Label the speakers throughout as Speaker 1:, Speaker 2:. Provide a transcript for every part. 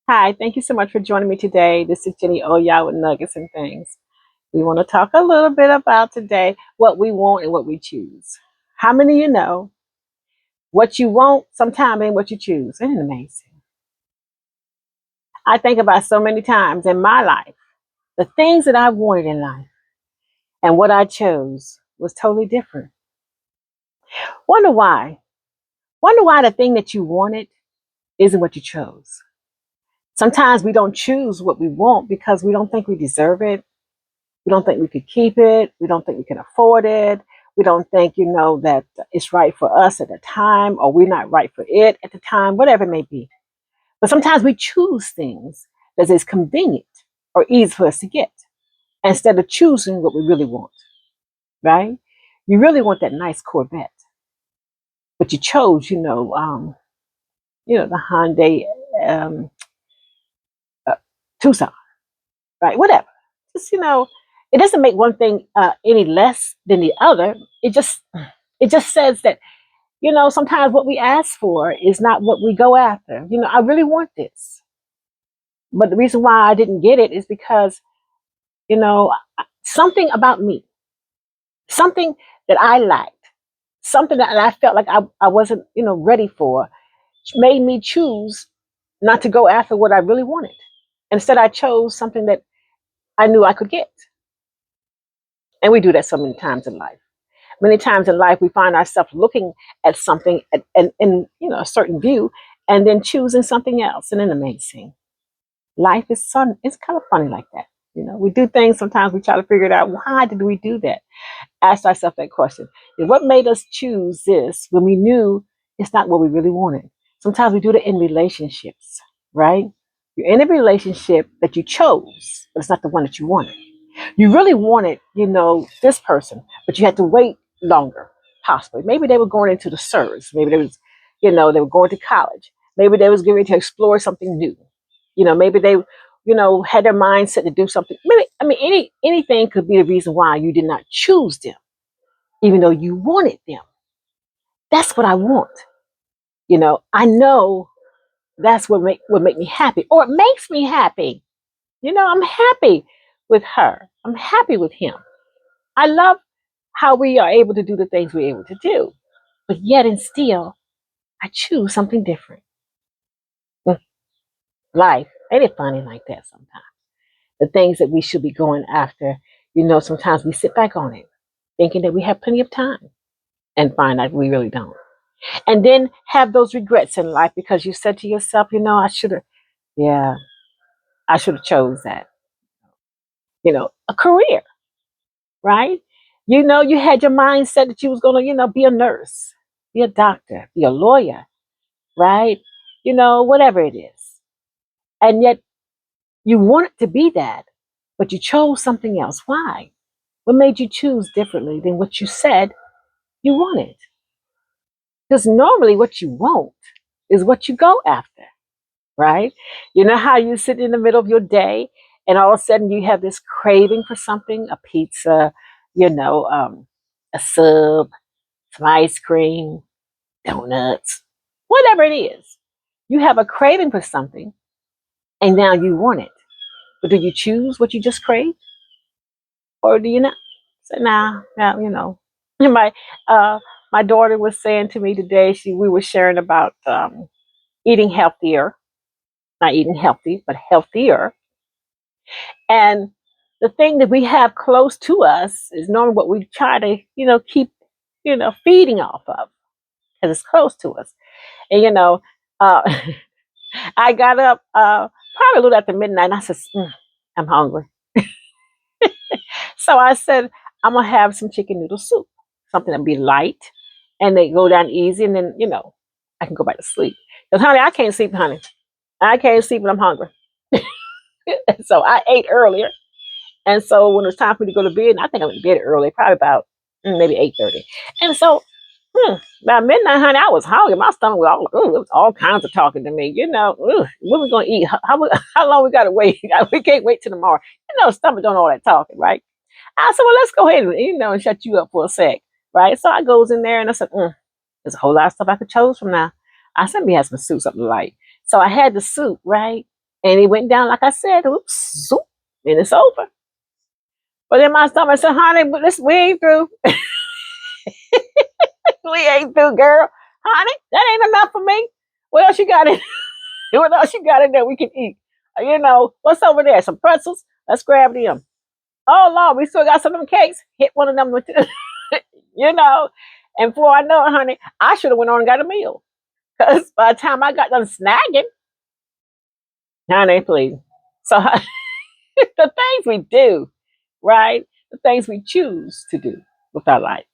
Speaker 1: Hi, thank you so much for joining me today. This is Jenny Oya with Nuggets and Things. We want to talk a little bit about today what we want and what we choose. How many of you know what you want sometimes ain't what you choose? Isn't it amazing? I think about so many times in my life, the things that I wanted in life and what I chose was totally different. Wonder why? Wonder why the thing that you wanted isn't what you chose. Sometimes we don't choose what we want because we don't think we deserve it. We don't think we could keep it. We don't think we can afford it. We don't think, that it's right for us at the time, or we're not right for it at the time, whatever it may be. But sometimes we choose things that is convenient or easy for us to get instead of choosing what we really want, right? You really want that nice Corvette, but you chose, the Hyundai um, uh, Tucson, right? Whatever. Just, it doesn't make one thing any less than the other. It just says that sometimes what we ask for is not what we go after. I really want this, but the reason why I didn't get it is because something about me, something that I lacked, something that I felt like I wasn't ready for, made me choose not to go after what I really wanted. Instead, I chose something that I knew I could get, and we do that so many times in life. Many times in life, we find ourselves looking at something in a certain view, and then choosing something else. And then amazing, life is fun. It's kind of funny like that. We do things sometimes. We try to figure it out. Why did we do that? Ask ourselves that question. What made us choose this when we knew it's not what we really wanted? Sometimes we do that in relationships, right? You're in a relationship that you chose, but it's not the one that you wanted. You really wanted, this person, but you had to wait longer, possibly. Maybe they were going into the service. Maybe they were going to college. Maybe they was getting ready to explore something new. Maybe they, had their mindset to do something. Maybe, I mean, anything could be the reason why you did not choose them, even though you wanted them. That's what I want. I know that's what make me happy, or it makes me happy. I'm happy with her. I'm happy with him. I love how we are able to do the things we're able to do. But yet and still, I choose something different. Mm, Life, ain't it funny like that sometimes? The things that we should be going after, sometimes we sit back on it, thinking that we have plenty of time and find out we really don't. And then have those regrets in life because you said to yourself, I should have, yeah, I should have chose that. A career, right? You had your mindset that you was going to, be a nurse, be a doctor, be a lawyer, right? Whatever it is. And yet you wanted to be that, but you chose something else. Why? What made you choose differently than what you said you wanted? Because normally what you want is what you go after, right? You know how you sit in the middle of your day and all of a sudden you have this craving for something, a pizza, a sub, some ice cream, donuts, whatever it is. You have a craving for something and now you want it. But do you choose what you just craved, or do you not? So now My uh, my daughter was saying to me today. We were sharing about eating healthier, not eating healthy, but healthier. And the thing that we have close to us is normally what we try to keep feeding off of because it's close to us. And uh, I got up probably a little after midnight, and I said, "I'm hungry." So I said, I'm gonna have some chicken noodle soup, something that be light, and they go down easy, and then I can go back to sleep. Because honey, I can't sleep, honey. I can't sleep when I'm hungry. So I ate earlier, and so when it was time for me to go to bed, and I think I went to bed early, probably about maybe 8:30. And so by midnight, honey, I was hungry. My stomach was it was all kinds of talking to me. What we gonna eat? How long we gotta wait? We can't wait till tomorrow. Stomach don't all that talking, right? I said, well, let's go ahead and and shut you up for a sec, right? So I goes in there and I said, there's a whole lot of stuff I could choose from now. I said, let me have some soup, something light. So I had the soup, right? And it went down, like I said, oops, zoop, and it's over. But in my stomach, I said, honey, but this, we ain't through. We ain't through, girl. Honey, that ain't enough for me. What else you got in? What else you got in there we can eat? What's over there? Some pretzels? Let's grab them. Oh, Lord, we still got some of them cakes. Hit one of them with, you know. And before I know it, honey, I should have went on and got a meal. Because by the time I got done snagging, honey, please. So the things we do, right? The things we choose to do with our life,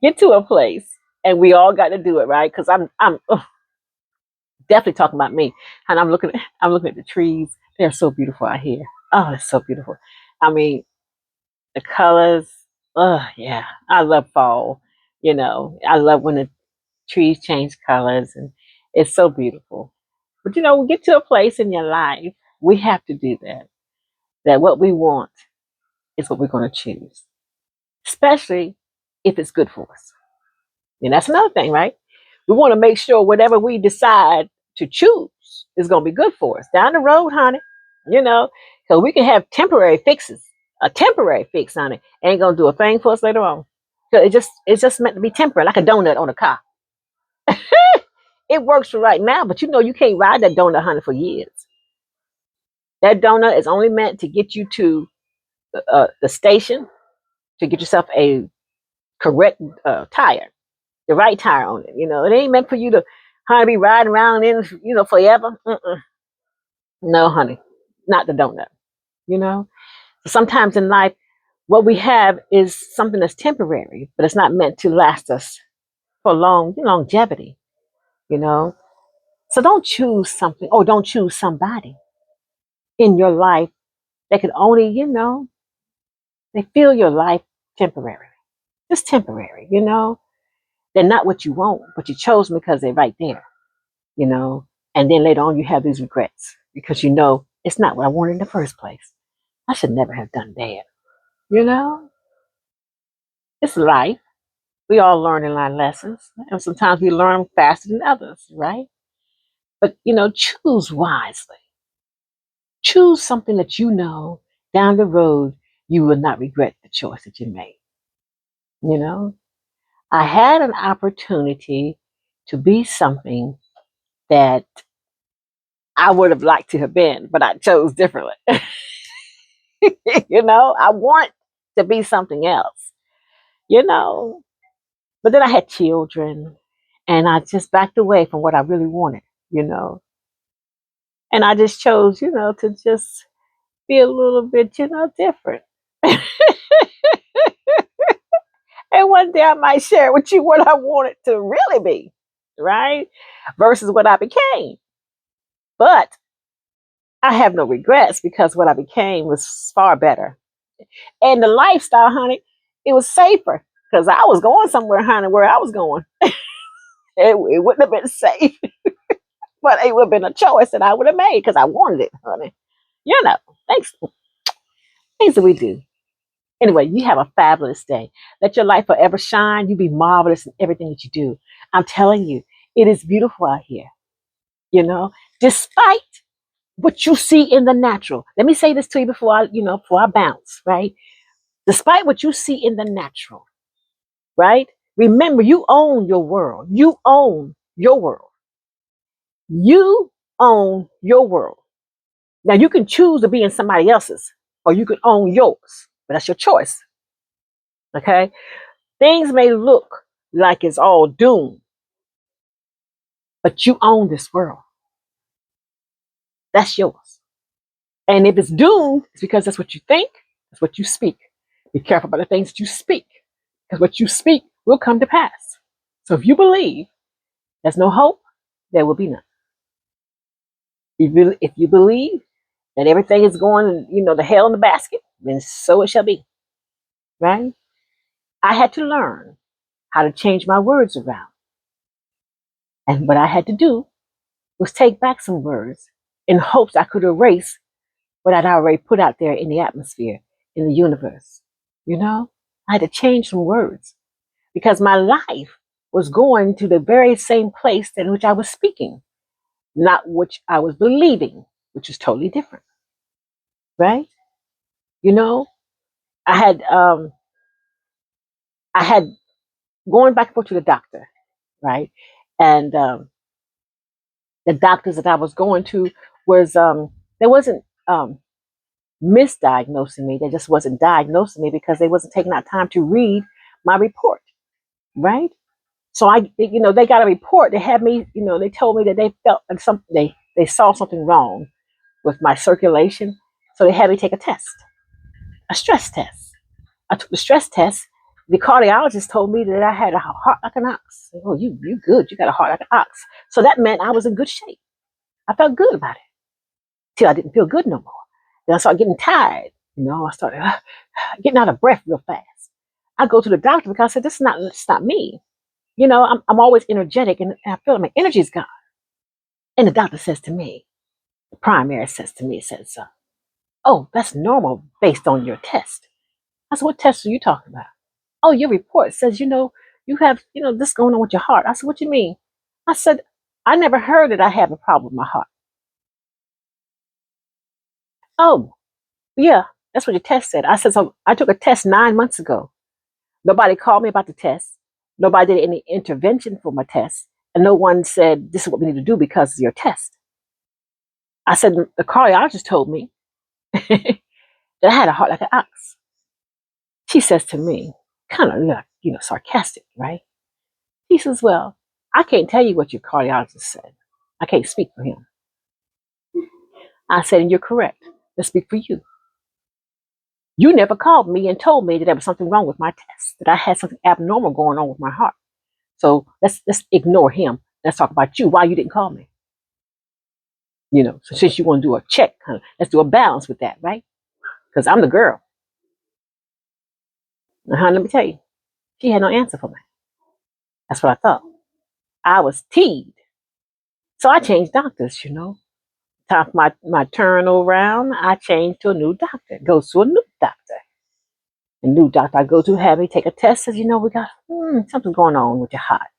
Speaker 1: get to a place, and we all got to do it, right? Because I'm definitely talking about me, and I'm looking at the trees. They're so beautiful out here. Oh, it's so beautiful. I mean, the colors. Oh yeah, I love fall. I love when the trees change colors, and it's so beautiful. But we get to a place in your life, we have to do that. That what we want is what we're going to choose, especially if it's good for us. And that's another thing, right? We want to make sure whatever we decide to choose is going to be good for us down the road, honey. You know, so we can have temporary fixes. A temporary fix on it ain't gonna do a thing for us later on. So it's just meant to be temporary, like a donut on a car. It works for right now, but you can't ride that donut, honey, for years. That donut is only meant to get you to the station, to get yourself a correct tire, the right tire on it. It ain't meant for you to, honey, be riding around in, forever. Mm-mm. No, honey, not the donut. You know. Sometimes in life, what we have is something that's temporary, but it's not meant to last us for longevity. You know. So don't choose something, or don't choose somebody in your life that can only, they feel your life temporary. Just temporary. They're not what you want, but you chose them because they're right there, you know. And then later on, you have these regrets because it's not what I wanted in the first place. I should never have done that. You know, it's life. We all learn in life lessons, and sometimes we learn faster than others, right? But choose wisely. Choose something that down the road you will not regret the choice that you made. You know, I had an opportunity to be something that I would have liked to have been, but I chose differently. I want to be something else, you know. But then I had children, and I just backed away from what I really wanted, you know. And I just chose, to just be a little bit, different. And one day I might share with you what I wanted to really be, right? Versus what I became. But I have no regrets because what I became was far better. And the lifestyle, honey, it was safer because I was going somewhere, honey, where I was going. It wouldn't have been safe, but it would have been a choice that I would have made because I wanted it, honey. You know, thanks. Things that we do. Anyway, you have a fabulous day. Let your light forever shine. You be marvelous in everything that you do. I'm telling you, it is beautiful out here, despite what you see in the natural. Let me say this to you before I bounce, right? Despite what you see in the natural, right? Remember, you own your world. You own your world. You own your world. Now, you can choose to be in somebody else's, or you can own yours, but that's your choice. Okay? Things may look like it's all doomed, but you own this world. That's yours. And if it's doomed, it's because that's what you think, that's what you speak. Be careful about the things that you speak, because what you speak will come to pass. So if you believe there's no hope, there will be none. If you believe that everything is going, to hell in the basket, then so it shall be. Right? I had to learn how to change my words around. And what I had to do was take back some words in hopes I could erase what I'd already put out there in the atmosphere, in the universe. I had to change some words because my life was going to the very same place in which I was speaking. not which I was believing, which is totally different, right? You know, I had um, I had going back and forth to the doctor, right? And the doctors that I was going to was they wasn't misdiagnosing me. They just wasn't diagnosing me because they wasn't taking out time to read my report, right? So they got a report. They had me, they told me that they felt like something. They saw something wrong with my circulation, so they had me take a test, a stress test. I took the stress test. The cardiologist told me that I had a heart like an ox. Oh, you good? You got a heart like an ox. So that meant I was in good shape. I felt good about it till I didn't feel good no more. Then I started getting tired. I started getting out of breath real fast. I go to the doctor because I said, it's not me. I'm always energetic and I feel like my energy's gone. And the doctor says to me, the primary says to me, says, oh, that's normal based on your test. I said, what test are you talking about? Oh, your report says, you have, this going on with your heart. I said, what you mean? I said, I never heard that I have a problem with my heart. Oh, yeah, that's what your test said. I said, so I took a test 9 months ago. Nobody called me about the test. Nobody did any intervention for my test. And no one said, this is what we need to do because of your test. I said, the cardiologist told me that I had a heart like an ox. She says to me, kind of like, sarcastic, right? He says, well, I can't tell you what your cardiologist said. I can't speak for him. I said, and you're correct. Let's speak for you. You never called me and told me that there was something wrong with my test, that I had something abnormal going on with my heart. So let's ignore him. Let's talk about you. Why you didn't call me? So since you want to do a check, let's do a balance with that, right? Because I'm the girl. Let me tell you, she had no answer for me. That's what I thought. I was teed. So I changed doctors. Time for my turn around, I changed to a new doctor. Goes to a new doctor. The new doctor I go to had me take a test. Says, we got something going on with your heart.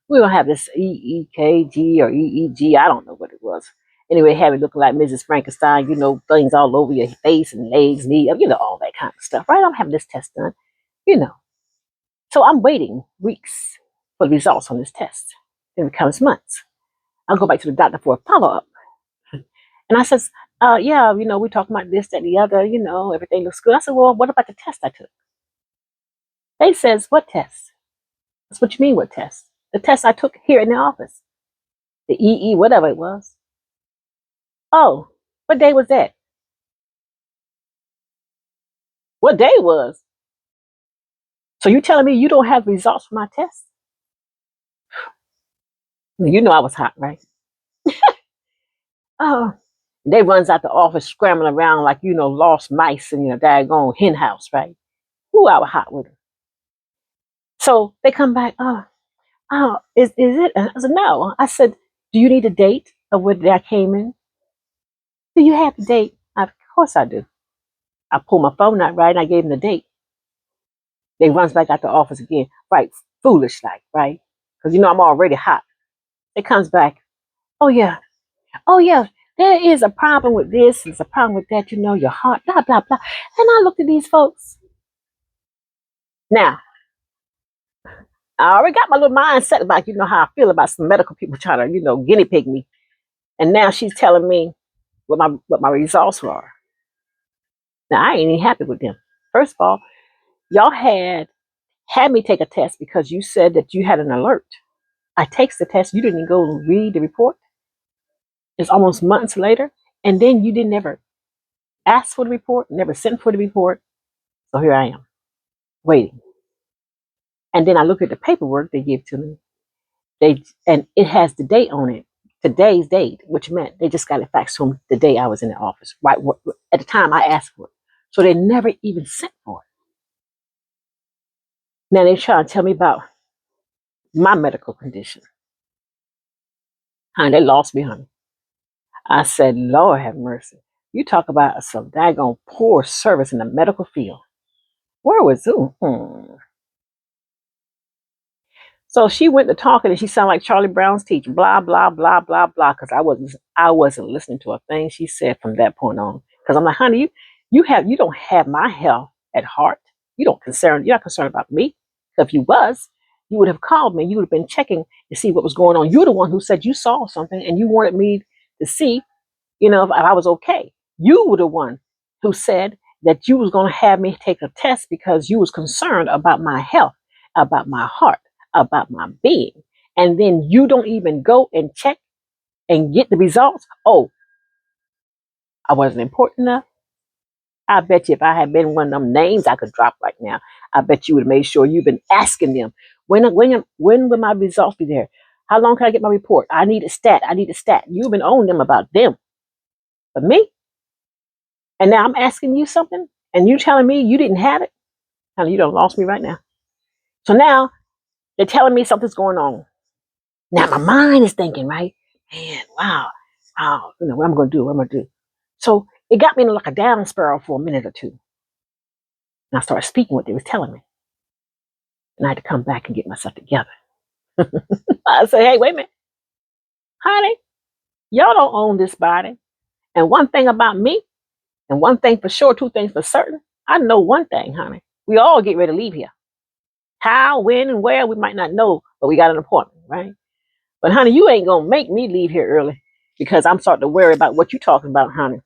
Speaker 1: We don't have this EEKG or EEG. I don't know what it was. Anyway, had me looking like Mrs. Frankenstein, things all over your face and legs, knee, all that kind of stuff, right? I'm having this test done, you know. So I'm waiting weeks for the results on this test. Then it comes months. I'll go back to the doctor for a follow-up. And I says, yeah, we talking about this, that, the other, everything looks good. I said, well, what about the test I took? They says, what test? That's what you mean, what test? The test I took here in the office. The whatever it was. Oh, what day was that? What day was? So you telling me you don't have results for my test? I was hot, right? Oh, they runs out the office scrambling around like, lost mice in, daggone hen house, right? Who I was hot with her. So they come back, is it? I said, no. I said, do you need a date of what day I came in? Do you have the date? Of course I do. I pulled my phone out, right? And I gave them the date. They runs back out the office again, right? Foolish like, right? Because I'm already hot. It comes back. Oh yeah. Oh yeah. There is a problem with this. There's a problem with that. Your heart, blah blah blah. And I looked at these folks. Now, I already got my little mindset about how I feel about some medical people trying to guinea pig me. And now she's telling me what my results were. Now I ain't even happy with them. First of all, y'all had me take a test because you said that you had an alert. I takes the test. You didn't go read the report. It's almost months later, and then you didn't ever ask for the report, never sent for the report. So here I am, waiting. And then I look at the paperwork they give to me. And it has the date on it, today's date, which meant they just got it faxed from the day I was in the office, right at the time I asked for it. So they never even sent for it. Now they're trying to tell me about my medical condition. Honey, they lost me, honey. I said, Lord have mercy. You talk about some daggone poor service in the medical field. Where was you? So So she went to talking and she sounded like Charlie Brown's teacher, blah, blah, blah, blah, blah, because I wasn't listening to a thing she said from that point on. Because I'm like, honey, you don't have my health at heart. You're not concerned about me. If you was, you would have called me. You would have been checking to see what was going on. You're the one who said you saw something and you wanted me to see, if I was okay. You were the one who said that you was going to have me take a test because you was concerned about my health, about my heart, about my being. And then you don't even go and check and get the results. Oh, I wasn't important enough. I bet you if I had been one of them names I could drop right now, I bet you would have made sure you've been asking them, when will my results be there? How long can I get my report? I need a stat. I need a stat. You've been on them about them. But me? And now I'm asking you something and you telling me you didn't have it? Honey, you done lost me right now. So now they're telling me something's going on. Now my mind is thinking, right? Man, wow, what I'm going to do, what I'm going to do. So it got me in like a down spiral for a minute or two. And I started speaking what they was telling me. And I had to come back and get myself together. I said, hey, wait a minute. Honey, y'all don't own this body. And one thing about me, and one thing for sure, two things for certain, I know one thing, honey. We all get ready to leave here. How, when, and where, we might not know, but we got an appointment, right? But honey, you ain't gonna make me leave here early because I'm starting to worry about what you talking about, honey.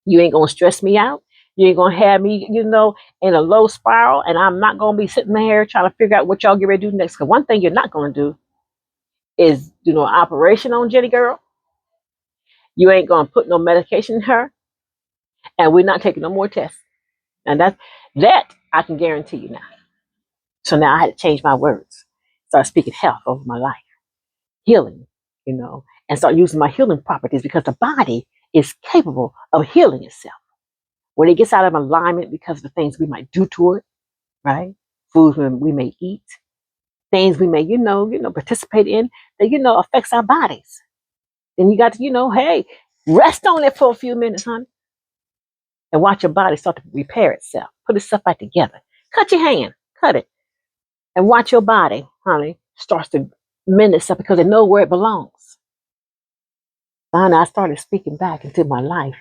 Speaker 1: You ain't gonna stress me out. You ain't gonna have me, in a low spiral, and I'm not gonna be sitting there trying to figure out what y'all get ready to do next. Because one thing you're not gonna do is do no operation on Jenny girl. You ain't gonna put no medication in her, and we're not taking no more tests. And that I can guarantee you now. So now I had to change my words, start speaking health over my life, healing, and start using my healing properties because the body is capable of healing itself. When it gets out of alignment because of the things we might do to it, right? Foods we may eat, things we may, participate in that, affects our bodies. Then you got to, hey, rest on it for a few minutes, honey, and watch your body start to repair itself, put itself back together. Cut your hand, cut it, and watch your body, honey, starts to mend itself because it knows where it belongs. Honey, I started speaking back into my life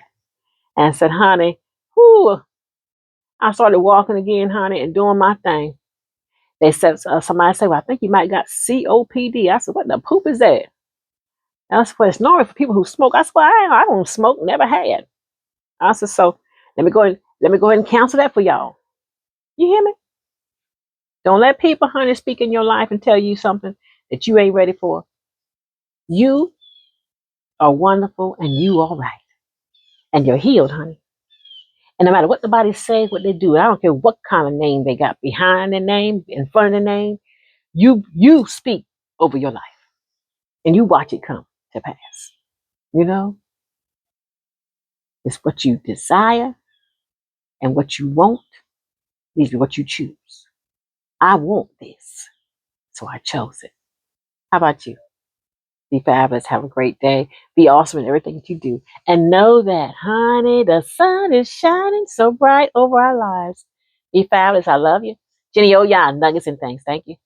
Speaker 1: and said, honey, whoo, I started walking again, honey, and doing my thing. They said, somebody said, well, I think you might got COPD. I said, what the poop is that? That's what it's normal for people who smoke. I said, well, I don't smoke, never had. I said, so let me go ahead and cancel that for y'all. You hear me? Don't let people, honey, speak in your life and tell you something that you ain't ready for. You are wonderful and you all right. And you're healed, honey. And no matter what the body say, what they do, I don't care what kind of name they got behind their name, in front of their name, you speak over your life and you watch it come to pass. It's what you desire and what you want. These are what you choose. I want this, so I chose it. How about you? Be fabulous. Have a great day. Be awesome in everything that you do. And know that, honey, the sun is shining so bright over our lives. Be fabulous. I love you. Jenny, oh yeah, nuggets and things. Thank you.